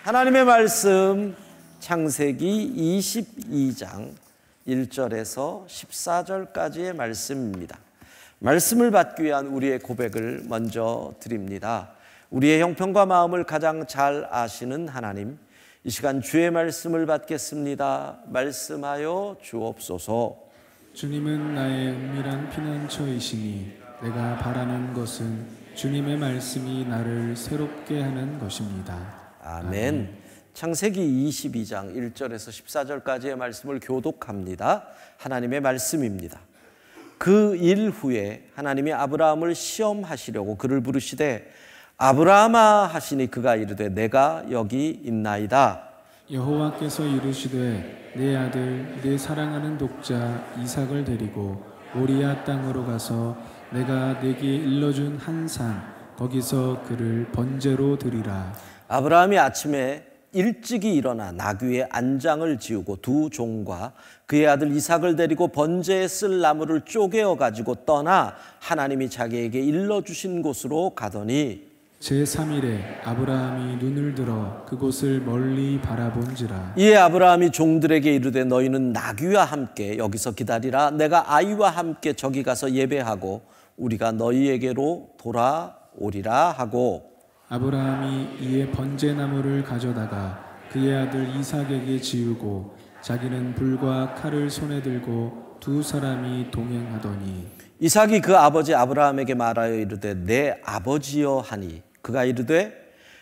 하나님의 말씀 창세기 22장 1절에서 14절까지의 말씀입니다. 말씀을 받기 위한 우리의 고백을 먼저 드립니다. 우리의 형편과 마음을 가장 잘 아시는 하나님, 이 시간 주의 말씀을 받겠습니다. 말씀하여 주옵소서. 주님은 나의 은밀한 피난처이시니 내가 바라는 것은 주님의 말씀이 나를 새롭게 하는 것입니다. 아멘. 창세기 22장 1절에서 14절까지의 말씀을 교독합니다. 하나님의 말씀입니다. 그 일 후에 하나님이 아브라함을 시험하시려고 그를 부르시되 아브라함아 하시니 그가 이르되 내가 여기 있나이다. 여호와께서 이르시되 내 아들 내 사랑하는 독자 이삭을 데리고 모리아 땅으로 가서 내가 네게 일러준 한 산 거기서 그를 번제로 드리라. 아브라함이 아침에 일찍이 일어나 나귀의 안장을 지우고 두 종과 그의 아들 이삭을 데리고 번제에 쓸 나무를 쪼개어 가지고 떠나 하나님이 자기에게 일러주신 곳으로 가더니 제3일에 아브라함이 눈을 들어 그곳을 멀리 바라본지라. 이에 아브라함이 종들에게 이르되 너희는 나귀와 함께 여기서 기다리라. 내가 아이와 함께 저기 가서 예배하고 우리가 너희에게로 돌아오리라 하고, 아브라함이 이에 번제나무를 가져다가 그의 아들 이삭에게 지우고 자기는 불과 칼을 손에 들고 두 사람이 동행하더니 이삭이 그 아버지 아브라함에게 말하여 이르되 내 아버지여 하니 그가 이르되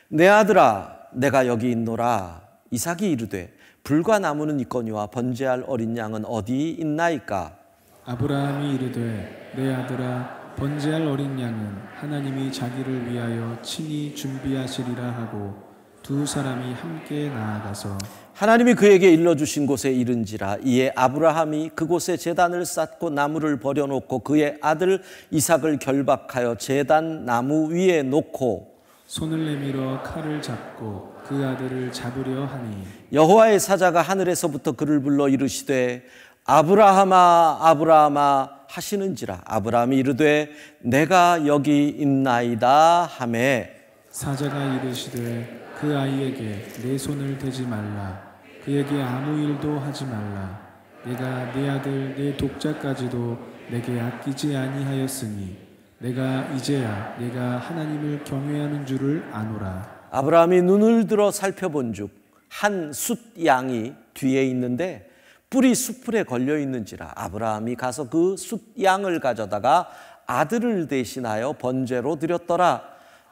내 아들아 내가 여기 있노라. 이삭이 이르되 불과 나무는 있거니와 번제할 어린 양은 어디 있나이까. 아브라함이 이르되 내 아들아 번제할 어린 양은 하나님이 자기를 위하여 친히 준비하시리라 하고 두 사람이 함께 나아가서 하나님이 그에게 일러주신 곳에 이른지라. 이에 아브라함이 그곳에 제단을 쌓고 나무를 버려놓고 그의 아들 이삭을 결박하여 제단 나무 위에 놓고 손을 내밀어 칼을 잡고 그 아들을 잡으려 하니 여호와의 사자가 하늘에서부터 그를 불러 이르시되 아브라함아 아브라함아 하시는지라. 아브라함이 이르되 내가 여기 있나이다 하매 사자가 이르시되 그 아이에게 내 손을 대지 말라. 그에게 아무 일도 하지 말라. 내가 내 아들 내 독자까지도 내게 아끼지 아니하였으니 내가 이제야 내가 하나님을 경외하는 줄을 아노라. 아브라함이 눈을 들어 살펴본즉 한 숫 양이 뒤에 있는데 뿔이 수풀에 걸려 있는지라. 아브라함이 가서 그 숫 양을 가져다가 아들을 대신하여 번제로 드렸더라.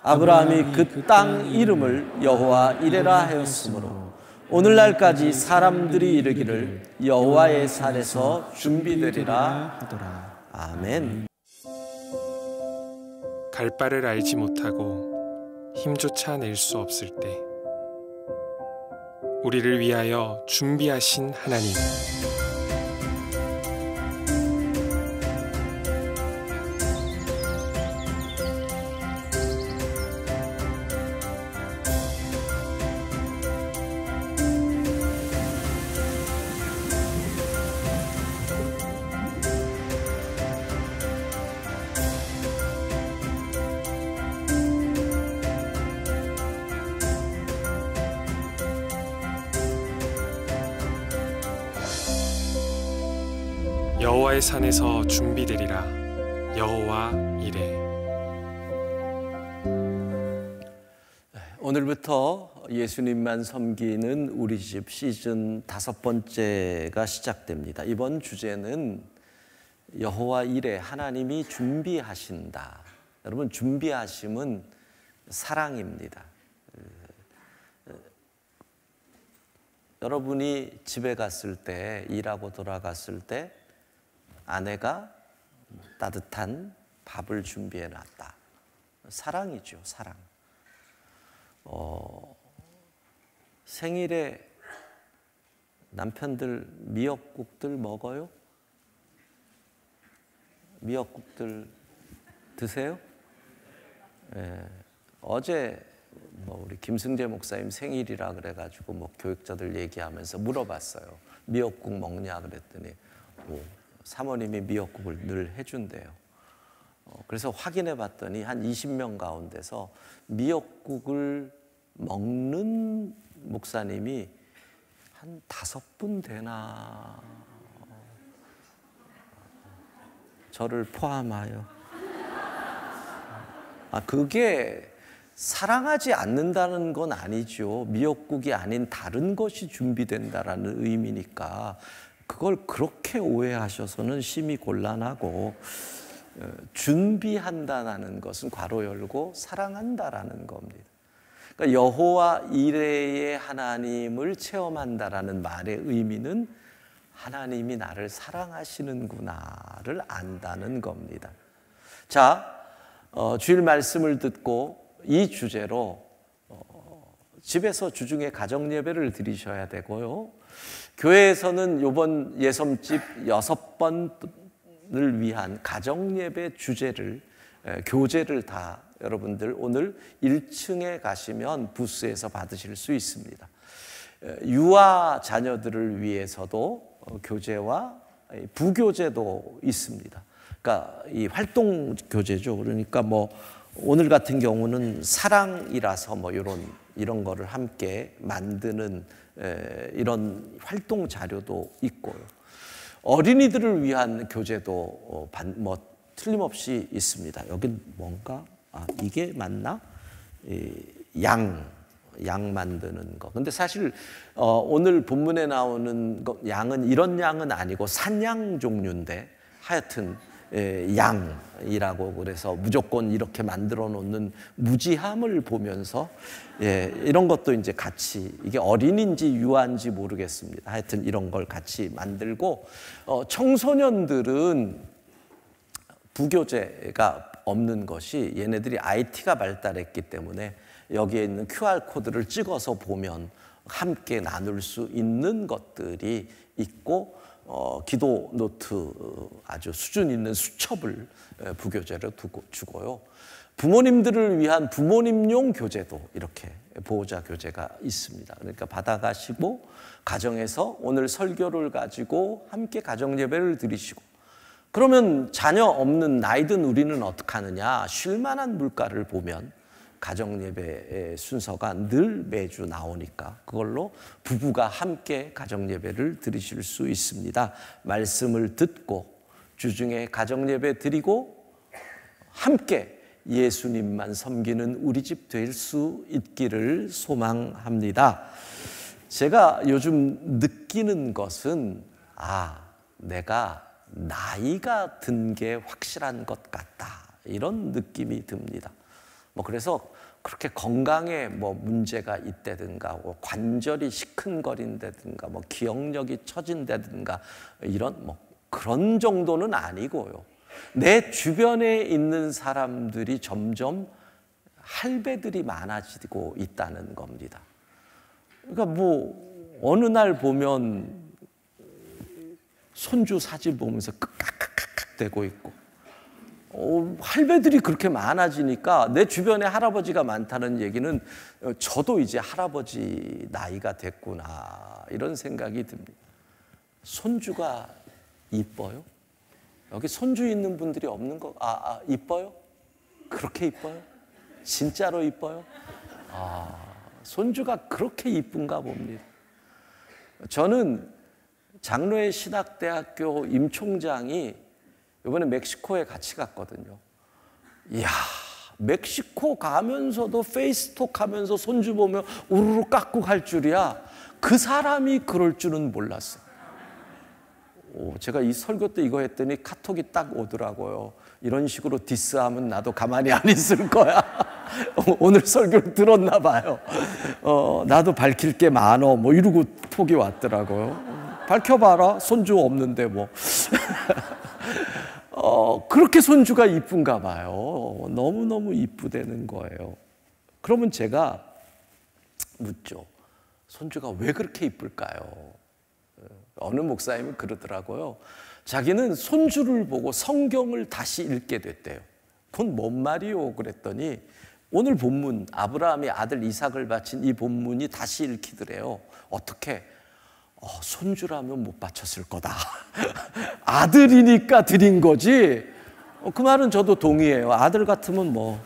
아브라함이 그 땅 이름을 여호와 이레라 하였으므로 오늘날까지 사람들이 이르기를 여호와의 산에서 준비되리라 하더라. 아멘. 갈 바를 알지 못하고 힘조차 낼 수 없을 때 우리를 위하여 준비하신 하나님, 여호와의 산에서 준비되리라. 여호와 이레. 오늘부터 예수님만 섬기는 우리 집 시즌 5번째가 시작됩니다. 이번 주제는 여호와 이레, 하나님이 준비하신다. 여러분, 준비하심은 사랑입니다. 여러분이 집에 갔을 때, 일하고 돌아갔을 때 아내가 따뜻한 밥을 준비해 놨다. 사랑이죠, 사랑. 생일에 남편들 미역국들 먹어요? 미역국들 드세요? 예, 어제 우리 김승재 목사님 생일이라 그래가지고 교육자들 얘기하면서 물어봤어요. 미역국 먹냐 그랬더니 사모님이 미역국을 늘 해준대요. 그래서 확인해 봤더니 한 20명 가운데서 미역국을 먹는 목사님이 한 5분 되나 저를 포함하여 그게 사랑하지 않는다는 건 아니죠. 미역국이 아닌 다른 것이 준비된다라는 의미니까 그걸 그렇게 오해하셔서는 심히 곤란하고, 준비한다는 것은 괄호 열고 사랑한다라는 겁니다. 그러니까 여호와 이레의 하나님을 체험한다라는 말의 의미는 하나님이 나를 사랑하시는구나를 안다는 겁니다. 자, 주일 말씀을 듣고 이 주제로 집에서 주중에 가정 예배를 드리셔야 되고요. 교회에서는 이번 예섬집 6번을 위한 가정 예배 주제를, 교재를 다 여러분들 오늘 1층에 가시면 부스에서 받으실 수 있습니다. 유아 자녀들을 위해서도 교재와 부교재도 있습니다. 그러니까 이 활동 교재죠. 그러니까 뭐 오늘 같은 경우는 사랑이라서 뭐 이런 거를 함께 만드는 이런 활동 자료도 있고요. 어린이들을 위한 교재도 뭐 틀림없이 있습니다. 여긴 뭔가 이게 맞나? 양 만드는 거. 근데 사실 오늘 본문에 나오는 양은 이런 양은 아니고 산양 종류인데 하여튼 양이라고 그래서 무조건 이렇게 만들어 놓는 무지함을 보면서 이런 것도 이제 같이, 이게 어린인지 유아인지 모르겠습니다. 하여튼 이런 걸 같이 만들고, 청소년들은 부교재가 없는 것이 얘네들이 IT가 발달했기 때문에 여기에 있는 QR코드를 찍어서 보면 함께 나눌 수 있는 것들이 있고, 기도 노트 아주 수준 있는 수첩을 부교재로 주고요. 부모님들을 위한 부모님용 교재도 이렇게 보호자 교재가 있습니다. 그러니까 받아가시고 가정에서 오늘 설교를 가지고 함께 가정 예배를 드리시고, 그러면 자녀 없는 나이든 우리는 어떻게 하느냐? 쉴만한 물가를 보면 가정 예배의 순서가 늘 매주 나오니까 그걸로 부부가 함께 가정 예배를 드리실 수 있습니다. 말씀을 듣고 주중에 가정 예배 드리고 함께 예수님만 섬기는 우리 집 될 수 있기를 소망합니다. 제가 요즘 느끼는 것은 내가 나이가 든 게 확실한 것 같다, 이런 느낌이 듭니다. 뭐 그래서 그렇게 건강에 뭐 문제가 있다든가, 뭐 관절이 시큰거린다든가, 뭐 기억력이 처진다든가, 이런 뭐 그런 정도는 아니고요. 내 주변에 있는 사람들이 점점 할배들이 많아지고 있다는 겁니다. 그러니까 뭐 어느 날 보면 손주 사진 보면서 깍깍깍깍 대고 있고, 할배들이 그렇게 많아지니까 내 주변에 할아버지가 많다는 얘기는 저도 이제 할아버지 나이가 됐구나, 이런 생각이 듭니다. 손주가 이뻐요? 여기 손주 있는 분들이 없는 거, 이뻐요? 그렇게 이뻐요? 진짜로 이뻐요? 손주가 그렇게 이쁜가 봅니다. 저는 장로의 신학대학교 임 총장이 이번에 멕시코에 같이 갔거든요. 이야, 멕시코 가면서도 페이스톡 하면서 손주 보며 우르르 깎고 갈 줄이야. 그 사람이 그럴 줄은 몰랐어요. 제가 이 설교 때 이거 했더니 카톡이 딱 오더라고요. 이런 식으로 디스하면 나도 가만히 안 있을 거야. 오늘 설교를 들었나 봐요. 나도 밝힐 게 많어, 뭐 이러고 톡이 왔더라고요. 밝혀봐라, 손주 없는데 뭐. 그렇게 손주가 이쁜가 봐요. 너무너무 이쁘다는 거예요. 그러면 제가 묻죠. 손주가 왜 그렇게 이쁠까요? 어느 목사님은 그러더라고요. 자기는 손주를 보고 성경을 다시 읽게 됐대요. 그건 뭔 말이요? 그랬더니 오늘 본문, 아브라함이 아들 이삭을 바친 이 본문이 다시 읽히더래요. 어떻게? 손주라면 못 바쳤을 거다. 아들이니까 드린 거지. 그 말은 저도 동의해요. 아들 같으면 뭐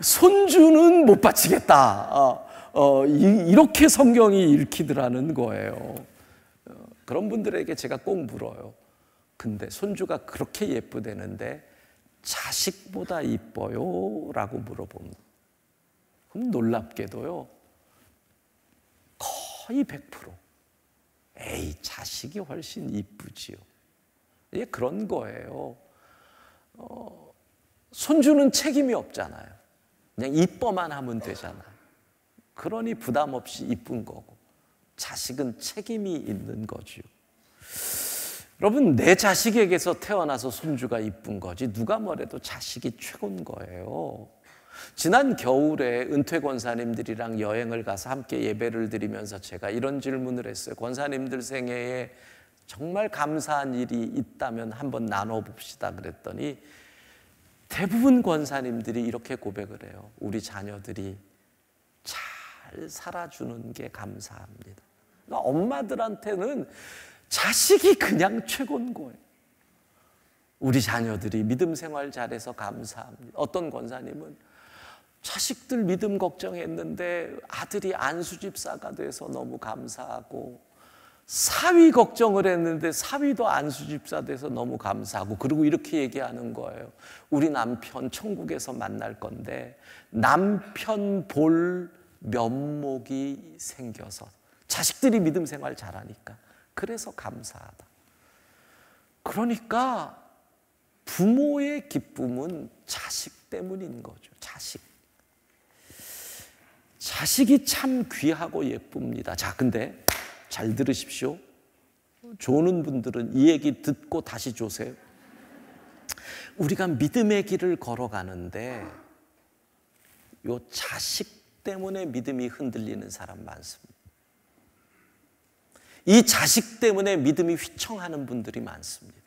손주는 못 바치겠다. 이렇게 성경이 읽히더라는 거예요. 그런 분들에게 제가 꼭 물어요. 근데 손주가 그렇게 예쁘대는데 자식보다 이뻐요? 라고 물어봅니다. 그럼 놀랍게도요, 거의 100% 에이, 자식이 훨씬 이쁘지요. 예, 그런 거예요. 손주는 책임이 없잖아요. 그냥 이뻐만 하면 되잖아요. 그러니 부담 없이 이쁜 거고, 자식은 책임이 있는 거죠. 여러분, 내 자식에게서 태어나서 손주가 이쁜 거지 누가 뭐래도 자식이 최고인 거예요. 지난 겨울에 은퇴 권사님들이랑 여행을 가서 함께 예배를 드리면서 제가 이런 질문을 했어요. 권사님들 생애에 정말 감사한 일이 있다면 한번 나눠봅시다 그랬더니 대부분 권사님들이 이렇게 고백을 해요. 우리 자녀들이 잘 살아주는 게 감사합니다. 그러니까 엄마들한테는 자식이 그냥 최고인 거예요. 우리 자녀들이 믿음 생활 잘해서 감사합니다. 어떤 권사님은 자식들 믿음 걱정했는데 아들이 안수집사가 돼서 너무 감사하고, 사위 걱정을 했는데 사위도 안수집사 돼서 너무 감사하고, 그리고 이렇게 얘기하는 거예요. 우리 남편 천국에서 만날 건데 남편 볼 면목이 생겨서, 자식들이 믿음 생활 잘하니까 그래서 감사하다. 그러니까 부모의 기쁨은 자식 때문인 거죠. 자식이 참 귀하고 예쁩니다. 자, 근데 잘 들으십시오. 조는 분들은 이 얘기 듣고 다시 조세요. 우리가 믿음의 길을 걸어가는데 요 자식 때문에 믿음이 흔들리는 사람 많습니다. 이 자식 때문에 믿음이 휘청하는 분들이 많습니다.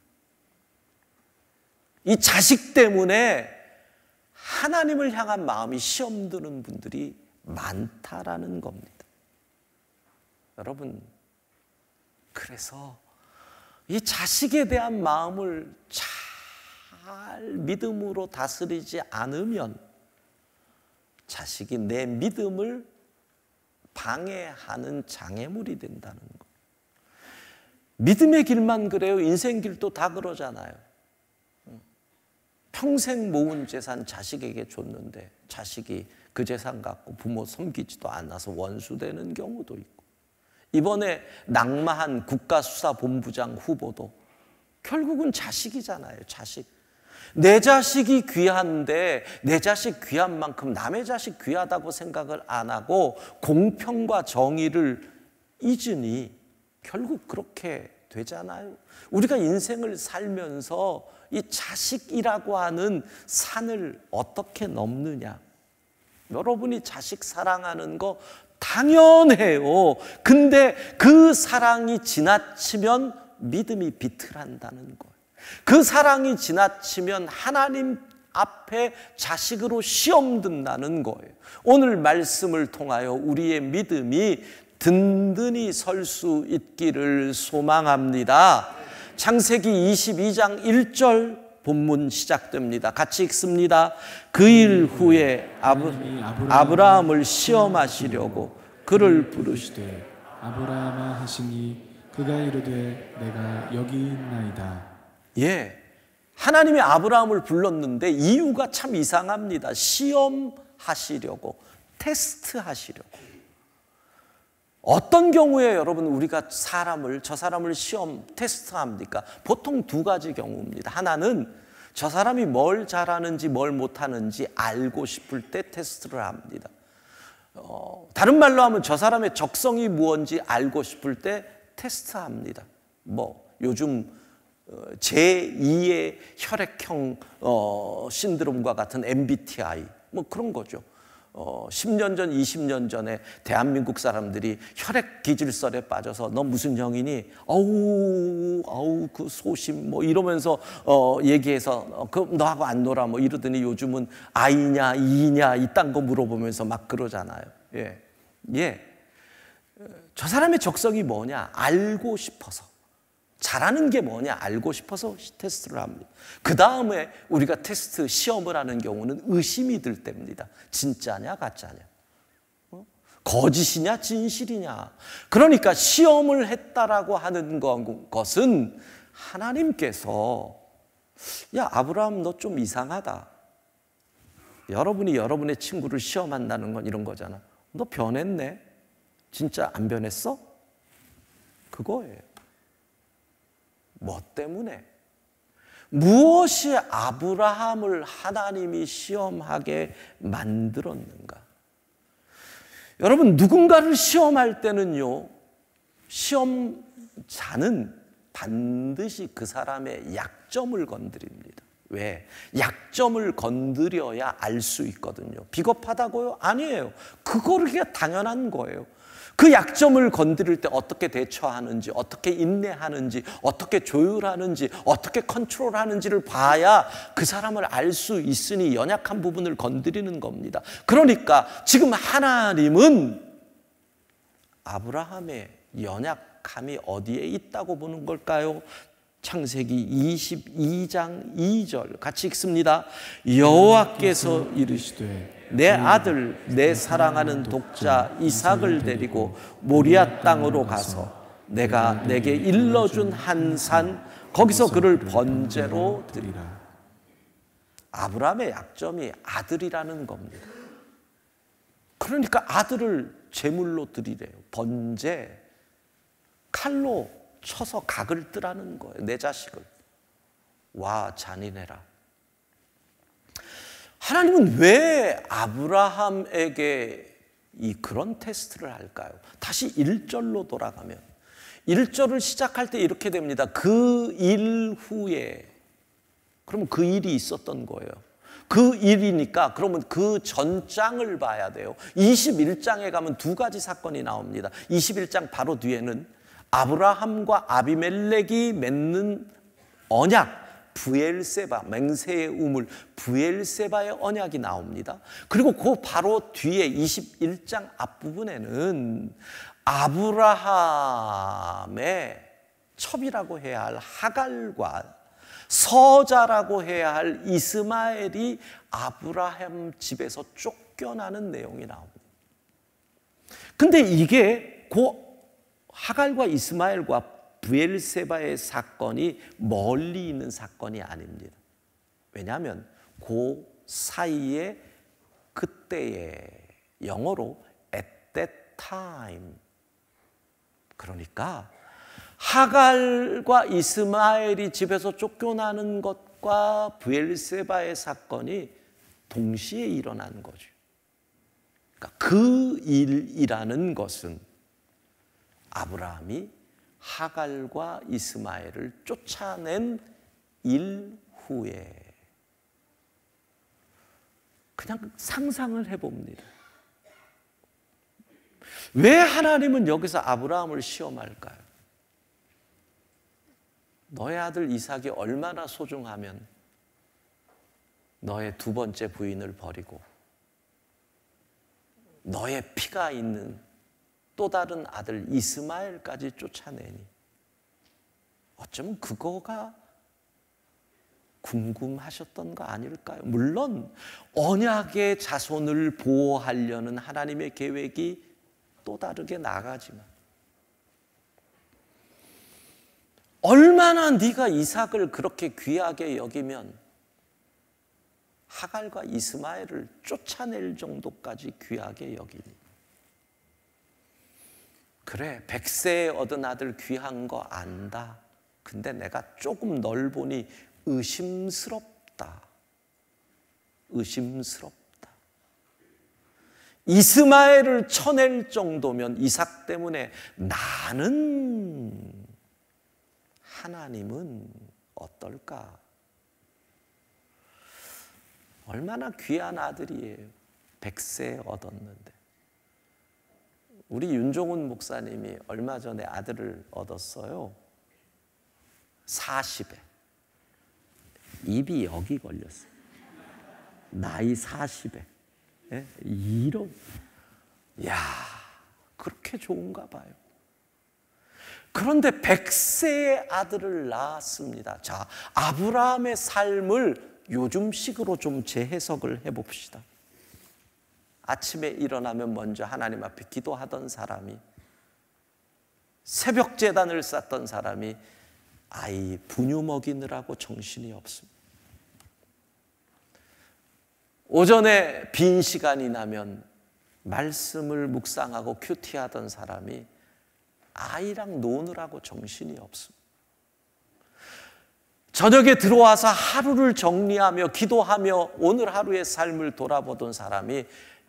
이 자식 때문에 하나님을 향한 마음이 시험 드는 분들이 많다라는 겁니다. 여러분, 그래서 이 자식에 대한 마음을 잘 믿음으로 다스리지 않으면 자식이 내 믿음을 방해하는 장애물이 된다는 거. 믿음의 길만 그래요? 인생 길도 다 그러잖아요. 평생 모은 재산 자식에게 줬는데 자식이 그 재산 갖고 부모 섬기지도 않아서 원수되는 경우도 있고, 이번에 낙마한 국가수사본부장 후보도 결국은 자식이잖아요. 자식. 내 자식이 귀한데 내 자식 귀한 만큼 남의 자식 귀하다고 생각을 안 하고 공평과 정의를 잊으니 결국 그렇게 되잖아요. 우리가 인생을 살면서 이 자식이라고 하는 산을 어떻게 넘느냐. 여러분이 자식 사랑하는 거 당연해요. 근데 그 사랑이 지나치면 믿음이 비틀한다는 거예요. 그 사랑이 지나치면 하나님 앞에 자식으로 시험 든다는 거예요. 오늘 말씀을 통하여 우리의 믿음이 든든히 설 수 있기를 소망합니다. 창세기 22장 1절 본문 시작됩니다. 같이 읽습니다. 그 일 후에 아브라함을 시험하시려고 그를 부르시되 아브라함아 하시니 그가 이르되 내가 여기 있나이다. 예, 하나님이 아브라함을 불렀는데 이유가 참 이상합니다. 시험하시려고, 테스트하시려고. 어떤 경우에 여러분 우리가 저 사람을 시험 테스트합니까? 보통 두 가지 경우입니다. 하나는 저 사람이 뭘 잘하는지 뭘 못하는지 알고 싶을 때 테스트를 합니다. 다른 말로 하면 저 사람의 적성이 무엇인지 알고 싶을 때 테스트합니다. 요즘 제2의 혈액형 신드롬과 같은 MBTI 그런 거죠. 10년 전, 20년 전에 대한민국 사람들이 혈액 기질설에 빠져서 너 무슨 형이니? 아우 그 소심 이러면서 얘기해서 너하고 안 놀아 이러더니 요즘은 I냐 E냐 이딴 거 물어보면서 막 그러잖아요. 예. 저 사람의 적성이 뭐냐 알고 싶어서, 잘하는 게 뭐냐 알고 싶어서 테스트를 합니다. 그 다음에 우리가 시험을 하는 경우는 의심이 들 때입니다. 진짜냐 가짜냐. 거짓이냐 진실이냐. 그러니까 시험을 했다라고 하는 것은 하나님께서 야 아브라함 너 좀 이상하다. 여러분이 여러분의 친구를 시험한다는 건 이런 거잖아. 너 변했네. 진짜 안 변했어? 그거예요. 뭐 때문에? 무엇이 아브라함을 하나님이 시험하게 만들었는가? 여러분, 누군가를 시험할 때는요, 시험자는 반드시 그 사람의 약점을 건드립니다. 왜? 약점을 건드려야 알 수 있거든요. 비겁하다고요? 아니에요. 그게 당연한 거예요. 그 약점을 건드릴 때 어떻게 대처하는지, 어떻게 인내하는지, 어떻게 조율하는지, 어떻게 컨트롤하는지를 봐야 그 사람을 알 수 있으니 연약한 부분을 건드리는 겁니다. 그러니까 지금 하나님은 아브라함의 연약함이 어디에 있다고 보는 걸까요? 창세기 22장 2절 같이 읽습니다. 여호와께서 이르시되 내 아들 내 사랑하는 독자 이삭을 데리고 모리아 땅으로 가서 내가 내게 일러준 한 산 거기서 그를 번제로 드리라. 아브라함의 약점이 아들이라는 겁니다. 그러니까 아들을 제물로 드리래요. 번제, 칼로 쳐서 각을 뜨라는 거예요. 내 자식을. 와 잔인해라. 하나님은 왜 아브라함에게 그런 테스트를 할까요? 다시 1절로 돌아가면 1절을 시작할 때 이렇게 됩니다. 그 일 후에. 그러면 그 일이 있었던 거예요. 그 일이니까 그러면 그 전장을 봐야 돼요. 21장에 가면 두 가지 사건이 나옵니다. 21장 바로 뒤에는 아브라함과 아비멜렉이 맺는 언약, 브엘세바, 맹세의 우물, 브엘세바의 언약이 나옵니다. 그리고 그 바로 뒤에 21장 앞부분에는 아브라함의 첩이라고 해야 할 하갈과 서자라고 해야 할 이스마엘이 아브라함 집에서 쫓겨나는 내용이 나옵니다. 근데 이게 하갈과 이스마엘과 브엘세바의 사건이 멀리 있는 사건이 아닙니다. 왜냐하면 그 사이에 그때의 영어로 at that time, 그러니까 하갈과 이스마엘이 집에서 쫓겨나는 것과 브엘세바의 사건이 동시에 일어난 거죠. 그러니까 그 일이라는 것은 아브라함이 하갈과 이스마엘을 쫓아낸 일 후에 그냥 상상을 해봅니다. 왜 하나님은 여기서 아브라함을 시험할까요? 너의 아들 이삭이 얼마나 소중하면 너의 두 번째 부인을 버리고 너의 피가 있는 또 다른 아들 이스마엘까지 쫓아내니 어쩌면 그거가 궁금하셨던 거 아닐까요? 물론 언약의 자손을 보호하려는 하나님의 계획이 또 다르게 나가지만 얼마나 네가 이삭을 그렇게 귀하게 여기면 하갈과 이스마엘을 쫓아낼 정도까지 귀하게 여기니. 그래, 100세에 얻은 아들 귀한 거 안다. 근데 내가 조금 널 보니 의심스럽다. 의심스럽다. 이스마엘을 쳐낼 정도면 이삭 때문에 나는 하나님은 어떨까? 얼마나 귀한 아들이에요. 100세 얻었는데. 우리 윤종훈 목사님이 얼마 전에 아들을 얻었어요. 40에. 입이 여기 걸렸어요. 나이 40에. 예? 이런. 야, 그렇게 좋은가 봐요. 그런데 100세의 아들을 낳았습니다. 자, 아브라함의 삶을 요즘식으로 좀 재해석을 해봅시다. 아침에 일어나면 먼저 하나님 앞에 기도하던 사람이, 새벽 제단을 쌓던 사람이 아이 분유 먹이느라고 정신이 없습니다. 오전에 빈 시간이 나면 말씀을 묵상하고 큐티하던 사람이 아이랑 노느라고 정신이 없습니다. 저녁에 들어와서 하루를 정리하며 기도하며 오늘 하루의 삶을 돌아보던 사람이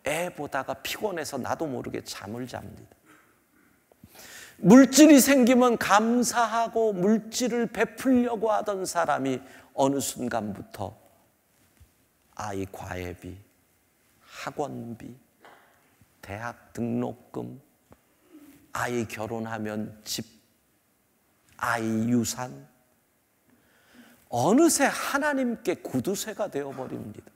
애 보다가 피곤해서 나도 모르게 잠을 잡니다. 물질이 생기면 감사하고 물질을 베풀려고 하던 사람이 어느 순간부터 아이 과외비, 학원비, 대학 등록금, 아이 결혼하면 집, 아이 유산, 어느새 하나님께 구두쇠가 되어버립니다.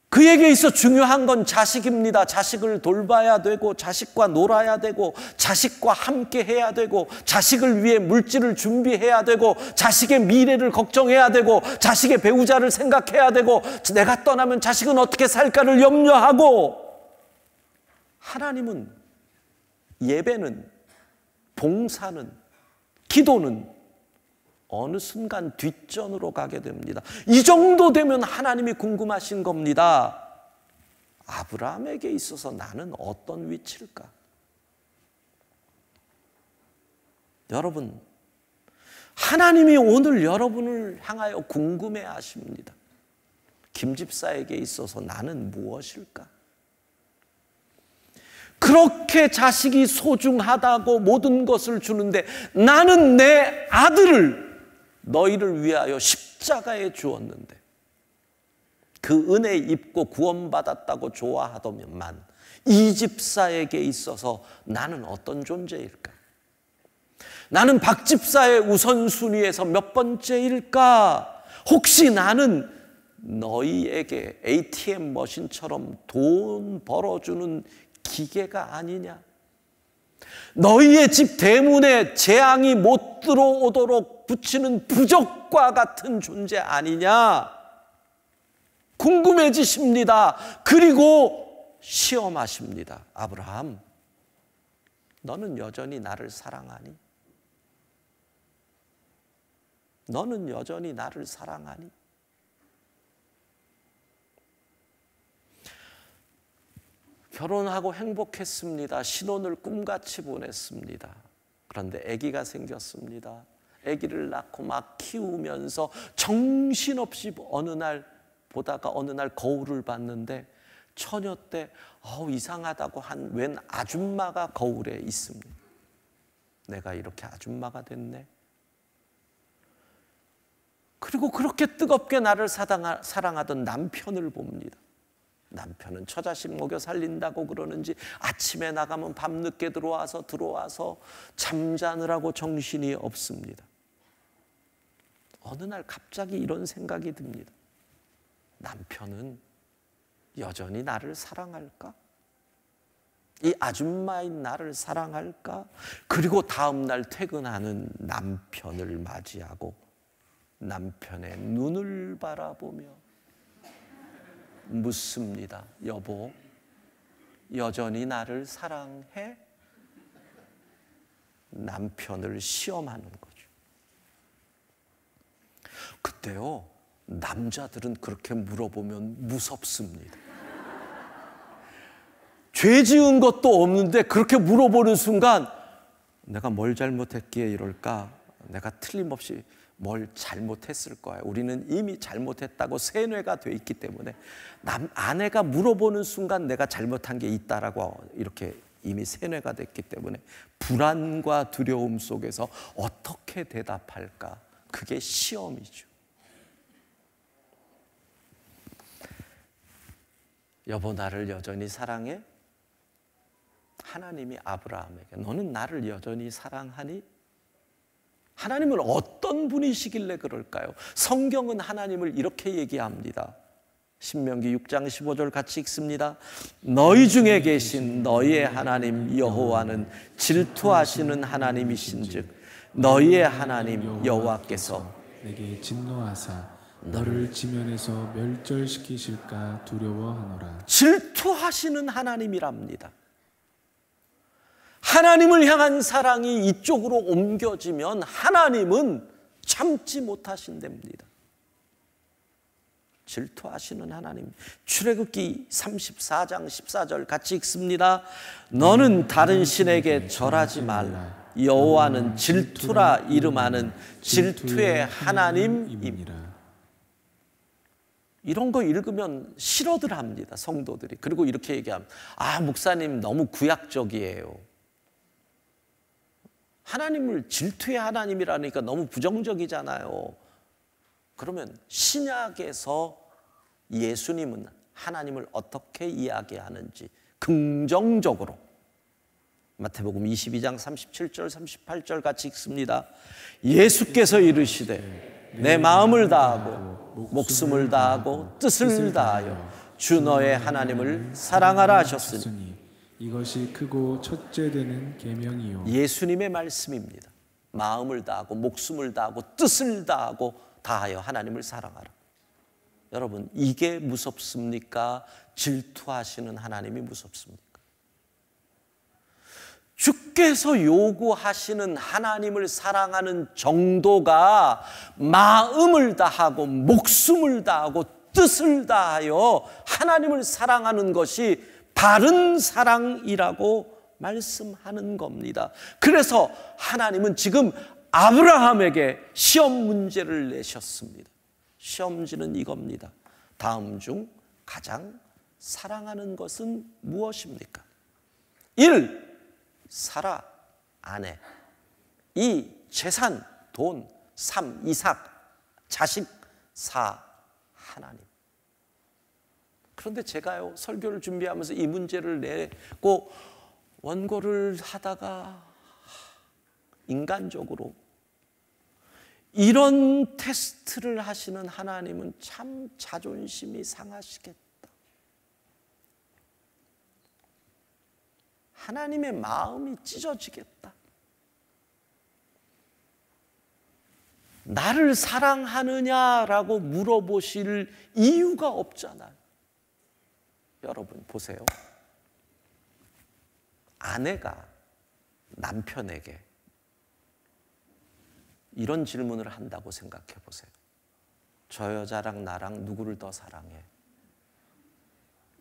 그에게 있어 중요한 건 자식입니다. 자식을 돌봐야 되고, 자식과 놀아야 되고, 자식과 함께 해야 되고, 자식을 위해 물질을 준비해야 되고, 자식의 미래를 걱정해야 되고, 자식의 배우자를 생각해야 되고, 내가 떠나면 자식은 어떻게 살까를 염려하고, 하나님은, 예배는, 봉사는, 기도는 어느 순간 뒷전으로 가게 됩니다. 이 정도 되면 하나님이 궁금하신 겁니다. 아브라함에게 있어서 나는 어떤 위치일까? 여러분, 하나님이 오늘 여러분을 향하여 궁금해 하십니다. 김 집사에게 있어서 나는 무엇일까? 그렇게 자식이 소중하다고 모든 것을 주는데 나는 내 아들을 너희를 위하여 십자가에 주었는데 그 은혜 입고 구원받았다고 좋아하더만 이 집사에게 있어서 나는 어떤 존재일까? 나는 박 집사의 우선순위에서 몇 번째일까? 혹시 나는 너희에게 ATM 머신처럼 돈 벌어주는 기계가 아니냐? 너희의 집 대문에 재앙이 못 들어오도록 붙이는 부적과 같은 존재 아니냐? 궁금해지십니다. 그리고 시험하십니다. 아브라함, 너는 여전히 나를 사랑하니? 너는 여전히 나를 사랑하니? 결혼하고 행복했습니다. 신혼을 꿈같이 보냈습니다. 그런데 아기가 생겼습니다. 아기를 낳고 막 키우면서 정신없이 어느 날 보다가 어느 날 거울을 봤는데 처녀 때 이상하다고 한 웬 아줌마가 거울에 있습니다. 내가 이렇게 아줌마가 됐네. 그리고 그렇게 뜨겁게 나를 사랑하던 남편을 봅니다. 남편은 처자식 먹여 살린다고 그러는지 아침에 나가면 밤늦게 들어와서 잠자느라고 정신이 없습니다. 어느 날 갑자기 이런 생각이 듭니다. 남편은 여전히 나를 사랑할까? 이 아줌마인 나를 사랑할까? 그리고 다음 날 퇴근하는 남편을 맞이하고 남편의 눈을 바라보며 묻습니다. 여보, 여전히 나를 사랑해? 남편을 시험하는 거죠. 그때요, 남자들은 그렇게 물어보면 무섭습니다. 죄 지은 것도 없는데 그렇게 물어보는 순간 내가 뭘 잘못했기에 이럴까? 내가 틀림없이 뭘 잘못했을 거야. 우리는 이미 잘못했다고 세뇌가 돼 있기 때문에 아내가 물어보는 순간 내가 잘못한 게 있다라고 이렇게 이미 세뇌가 됐기 때문에 불안과 두려움 속에서 어떻게 대답할까? 그게 시험이죠. 여보, 나를 여전히 사랑해? 하나님이 아브라함에게 너는 나를 여전히 사랑하니? 하나님은 어떤 분이시길래 그럴까요? 성경은 하나님을 이렇게 얘기합니다. 신명기 6장 15절 같이 읽습니다. 너희 중에 계신 너희의 하나님 여호와는 질투하시는 하나님이신즉 너희의 하나님 여호와께서 내게 진노하사 너를 지면에서 멸절시키실까 두려워하노라. 질투하시는 하나님이랍니다. 하나님을 향한 사랑이 이쪽으로 옮겨지면 하나님은 참지 못하신답니다. 질투하시는 하나님. 출애굽기 34장 14절 같이 읽습니다. 너는 다른 신에게 절하지 말라. 여호와는 질투라 이름하는 질투의 하나님입니다. 이런 거 읽으면 싫어들 합니다, 성도들이. 그리고 이렇게 얘기하면, 아, 목사님 너무 구약적이에요. 하나님을 질투의 하나님이라니까 너무 부정적이잖아요. 그러면 신약에서 예수님은 하나님을 어떻게 이야기하는지 긍정적으로 마태복음 22장 37절 38절 같이 읽습니다. 예수께서 이르시되 내 마음을 다하고 목숨을 다하고 뜻을 다하여 주 너의 하나님을 사랑하라 하셨으니 이것이 크고 첫째 되는 계명이요. 예수님의 말씀입니다. 마음을 다하고 목숨을 다하고 뜻을 다하여 하나님을 사랑하라. 여러분, 이게 무섭습니까? 질투하시는 하나님이 무섭습니까? 주께서 요구하시는 하나님을 사랑하는 정도가 마음을 다하고 목숨을 다하고 뜻을 다하여 하나님을 사랑하는 것이 바른 사랑이라고 말씀하는 겁니다. 그래서 하나님은 지금 아브라함에게 시험 문제를 내셨습니다. 시험지는 이겁니다. 다음 중 가장 사랑하는 것은 무엇입니까? 1. 사라, 아내. 2. 재산, 돈. 3. 이삭, 자식. 4. 하나님. 그런데 제가요, 설교를 준비하면서 이 문제를 내고 원고를 하다가 인간적으로 이런 테스트를 하시는 하나님은 참 자존심이 상하시겠다. 하나님의 마음이 찢어지겠다. 나를 사랑하느냐라고 물어보실 이유가 없잖아요. 여러분 보세요. 아내가 남편에게 이런 질문을 한다고 생각해 보세요. 저 여자랑 나랑 누구를 더 사랑해?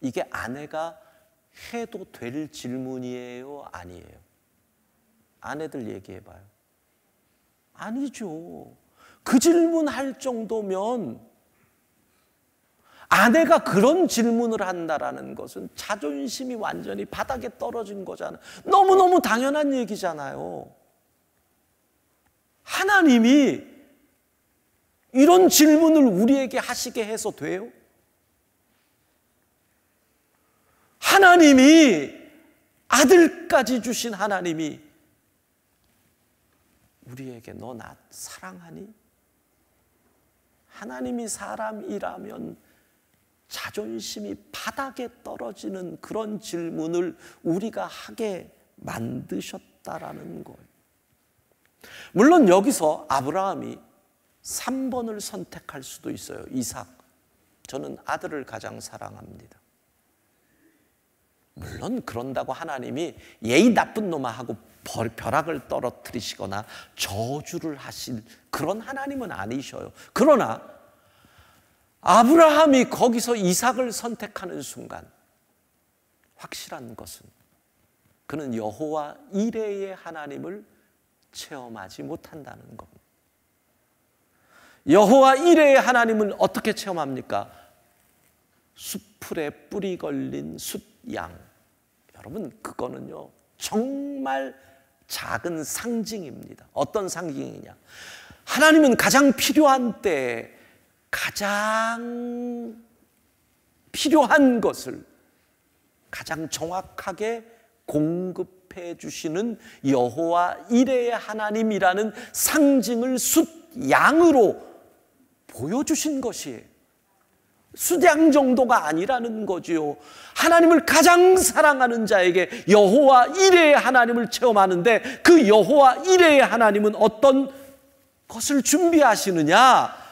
이게 아내가 해도 될 질문이에요? 아니에요? 아내들 얘기해 봐요. 아니죠. 그 질문 할 정도면 아내가 그런 질문을 한다라는 것은 자존심이 완전히 바닥에 떨어진 거잖아요. 너무너무 당연한 얘기잖아요. 하나님이 이런 질문을 우리에게 하시게 해서 돼요? 하나님이 아들까지 주신 하나님이 우리에게 너 나 사랑하니? 하나님이 사람이라면 자존심이 바닥에 떨어지는 그런 질문을 우리가 하게 만드셨다라는 거예요. 물론 여기서 아브라함이 3번을 선택할 수도 있어요. 이삭, 저는 아들을 가장 사랑합니다. 물론 그런다고 하나님이 예의 나쁜 놈아 하고 벼락을 떨어뜨리시거나 저주를 하실 그런 하나님은 아니셔요. 그러나 아브라함이 거기서 이삭을 선택하는 순간 확실한 것은 그는 여호와 이레의 하나님을 체험하지 못한다는 겁니다. 여호와 이레의 하나님은 어떻게 체험합니까? 숯불에 뿌리 걸린 숫양. 여러분, 그거는요 정말 작은 상징입니다. 어떤 상징이냐? 하나님은 가장 필요한 때에 가장 필요한 것을 가장 정확하게 공급해 주시는 여호와 이레의 하나님이라는 상징을 숫양으로 보여주신 것이에요. 숫양 정도가 아니라는 거지요. 하나님을 가장 사랑하는 자에게 여호와 이레의 하나님을 체험하는데 그 여호와 이레의 하나님은 어떤 것을 준비하시느냐?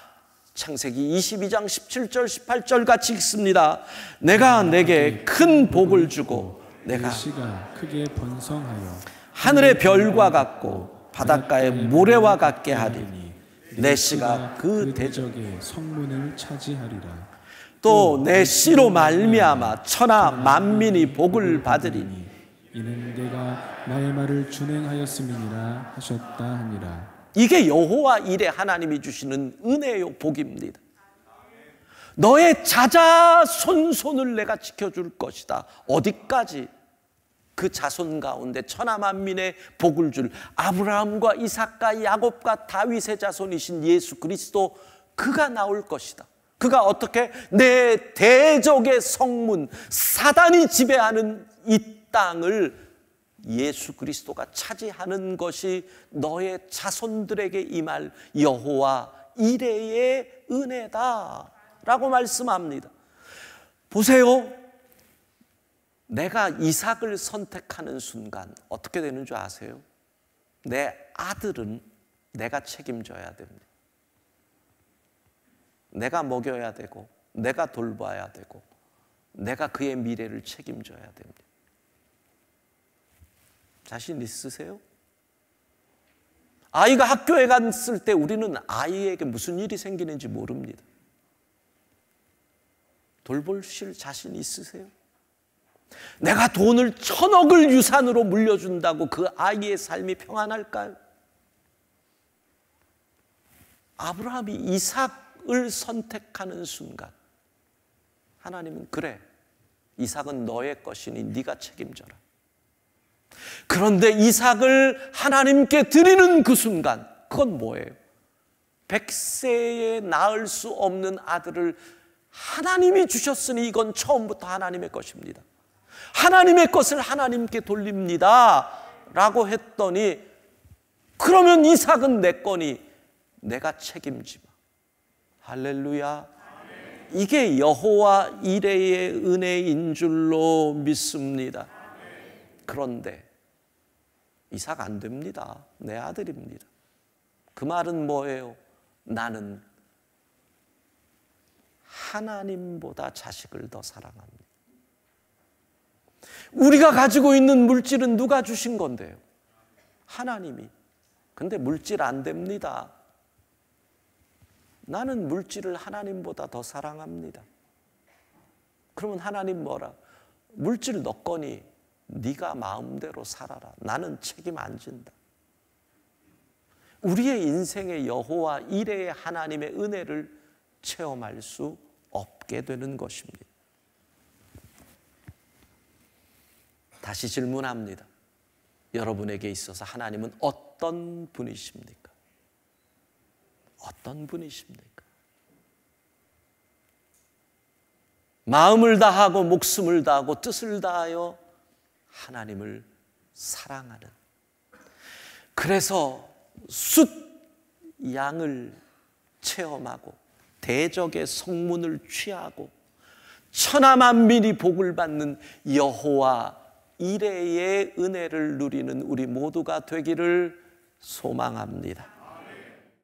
창세기 22장 17절 18절 같이 읽습니다. 내가 내게 큰 복을 주고 내가 씨가 크게 번성하여 하늘의 별과 같고 바닷가의 모래와 같게 하리니 내 씨가 그 대적의 성문을 차지하리라. 또 내 씨로 말미암아 천하 만민이 복을 받으리니 이는 내가 나의 말을 준행하였음이니라 하셨다 하니라. 이게 여호와 이레 하나님이 주시는 은혜요 복입니다. 너의 자자손손을 내가 지켜줄 것이다. 어디까지? 그 자손 가운데 천하 만민의 복을 줄 아브라함과 이삭과 야곱과 다윗의 자손이신 예수 그리스도, 그가 나올 것이다. 그가 어떻게? 내 대적의 성문, 사단이 지배하는 이 땅을 예수 그리스도가 차지하는 것이 너의 자손들에게 임할 여호와 이레의 은혜다라고 말씀합니다. 보세요. 내가 이삭을 선택하는 순간 어떻게 되는 줄 아세요? 내 아들은 내가 책임져야 됩니다. 내가 먹여야 되고 내가 돌봐야 되고 내가 그의 미래를 책임져야 됩니다. 자신 있으세요? 아이가 학교에 갔을 때 우리는 아이에게 무슨 일이 생기는지 모릅니다. 돌보실 자신 있으세요? 내가 돈을 1000억을 유산으로 물려준다고 그 아이의 삶이 평안할까요? 아브라함이 이삭을 선택하는 순간 하나님은 그래, 이삭은 너의 것이니 네가 책임져라. 그런데 이삭을 하나님께 드리는 그 순간, 그건 뭐예요? 100세에 낳을 수 없는 아들을 하나님이 주셨으니 이건 처음부터 하나님의 것입니다. 하나님의 것을 하나님께 돌립니다 라고 했더니, 그러면 이삭은 내 거니 내가 책임지마. 할렐루야. 이게 여호와 이레의 은혜인 줄로 믿습니다. 그런데 이삭 안 됩니다. 내 아들입니다. 그 말은 뭐예요? 나는 하나님보다 자식을 더 사랑합니다. 우리가 가지고 있는 물질은 누가 주신 건데요? 하나님이. 근데 물질 안 됩니다. 나는 물질을 하나님보다 더 사랑합니다. 그러면 하나님 뭐라? 물질 너 거니 네가 마음대로 살아라. 나는 책임 안 진다. 우리의 인생의 여호와 이레의 하나님의 은혜를 체험할 수 없게 되는 것입니다. 다시 질문합니다. 여러분에게 있어서 하나님은 어떤 분이십니까? 어떤 분이십니까? 마음을 다하고 목숨을 다하고 뜻을 다하여 하나님을 사랑하는, 그래서 숫 양을 체험하고 대적의 성문을 취하고 천하만민이 복을 받는 여호와 이레의 은혜를 누리는 우리 모두가 되기를 소망합니다.